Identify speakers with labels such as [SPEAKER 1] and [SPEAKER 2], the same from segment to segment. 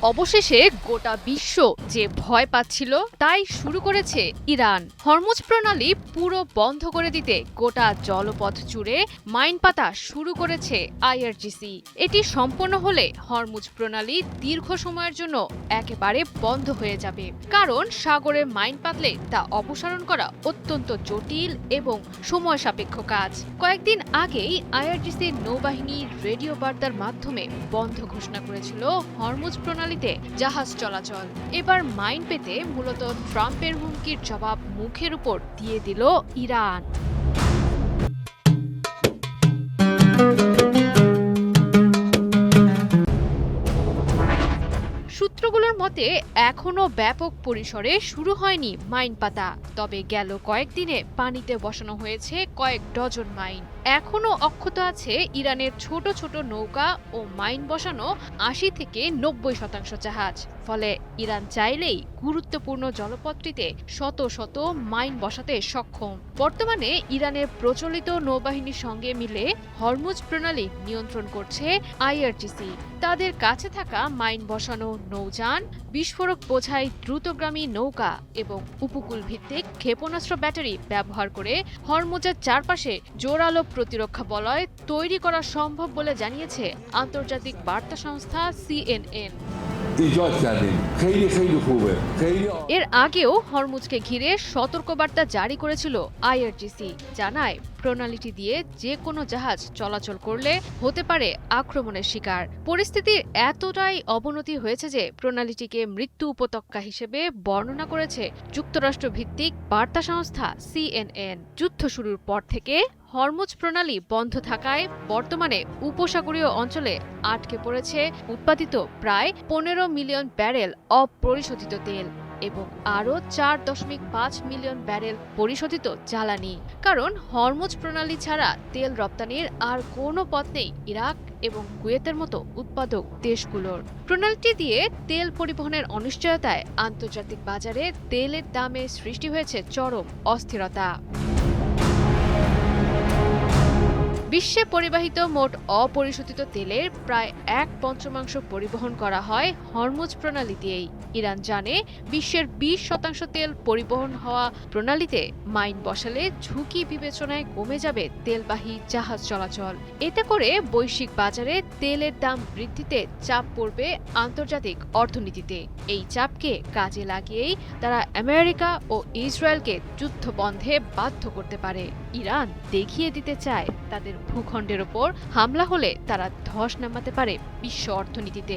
[SPEAKER 1] অবশেষে গোটা বিশ্ব যে ভয় পাচ্ছিল তাই শুরু করেছে ইরান। হরমুজ প্রণালী পুরো বন্ধ করে দিতে গোটা জলপথ জুড়ে মাইন পাতা শুরু করেছে আইআরজিসি। এটি সম্পন্ন হলে হরমুজ প্রণালী দীর্ঘ সময়ের জন্য একেবারে বন্ধ হয়ে যাবে, কারণ সাগরে মাইন পাতলে তা অপসারণ করা অত্যন্ত জটিল এবং সময় সাপেক্ষ কাজ। কয়েকদিন আগেই আইআরজিসির নৌবাহিনী রেডিও বার্তার মাধ্যমে বন্ধ ঘোষণা করেছিল হরমুজ প্রণালীতে জাহাজ চলাচল। এবার মাইন পেতে মূলত ট্রাম্পের হুমকির জবাব মুখের উপর দিয়ে দিল ইরান। সূত্রগুলোর মতে এখনো ব্যাপক পরিসরে শুরু হয়নি মাইন পাতা, তবে গেল কয়েকদিনে পানিতে বসানো হয়েছে কয়েক ডজন মাইন। এখনো অক্ষত আছে ইরানের ছোট ছোট নৌকা ও মাইন বসানো ৮০ থেকে ৯০% জাহাজ। ফলে ইরান চাইলেই গুরুত্বপূর্ণ জলপথটিতে শত শত মাইন বসাতে সক্ষম। বর্তমানে ইরানের প্রচলিত নৌবাহিনীর সঙ্গে মিলে হরমুজ প্রণালী নিয়ন্ত্রণ করছে আইআরজিসি। তাদের কাছে থাকা মাইন বসানো নৌযান, বিস্ফোরক বোঝাই দ্রুতগামী নৌকা এবং উপকূল ভিত্তিক ক্ষেপণাস্ত্র ব্যাটারি ব্যবহার করে হরমুজের চারপাশে জোরালো প্রতিরক্ষা বলয় তৈরি করা সম্ভব বলে জানিয়েছে আন্তর্জাতিক বার্তা সংস্থা সিএনএন। এর আগেও হরমুজকে ঘিরে সতর্কবার্তা জারি করেছিল আইআরজিসি। জানায় প্রণালীটি দিয়ে যে কোনো জাহাজ চলাচল করলে হতে পারে আক্রমণের শিকার। পরিস্থিতির এতটাই অবনতি হয়েছে যে প্রণালীটিকে মৃত্যু উপত্যকা হিসেবে বর্ণনা করেছে যুক্তরাষ্ট্র ভিত্তিক বার্তা সংস্থা সিএনএন। যুদ্ধ শুরুর পর থেকে হরমুজ প্রণালী বন্ধ থাকায় বর্তমানে উপসাগরীয় অঞ্চলে আটকে পড়েছে উৎপাদিত প্রায় ১৫ মিলিয়ন ব্যারেল অপরিশোধিত তেল এবং আরও ৪.৫ মিলিয়ন ব্যারেল পরিশোধিত জ্বালানি। কারণ হরমুজ প্রণালী ছাড়া তেল রপ্তানির আর কোনো পথ নেই ইরাক এবং কুয়েতের মতো উৎপাদক দেশগুলোর। প্রণালীটি দিয়ে তেল পরিবহনের অনিশ্চয়তায় আন্তর্জাতিক বাজারে তেলের দামে সৃষ্টি হয়েছে চরম অস্থিরতা। বিশ্বে পরিবাহিত মোট অপরিশোধিত তেলের প্রায় ১/৫ পরিবহন করা হয় হরমুজ প্রণালী দিয়েই। ইরান জানে বিশ্বের ২০% তেল পরিবহন হওয়া প্রণালীতে মাইন বসালে ঝুঁকি বিবেচনায় কমে যাবে তেলবাহী জাহাজ চলাচল। এতে করে বৈশ্বিক বাজারে তেলের দাম বৃদ্ধিতে চাপ পড়বে আন্তর্জাতিক অর্থনীতিতে। এই চাপকে কাজে লাগিয়েই তারা আমেরিকা ও ইসরায়েলকে যুদ্ধ বন্ধে বাধ্য করতে পারে। ইরান দেখিয়ে দিতে চায় তাদের ভূখণ্ডের ওপর হামলা হলে তারা ধস নামাতে পারে বিশ্ব অর্থনীতিতে।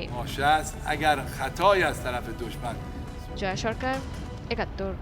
[SPEAKER 1] জয়া সরকার, ৭১।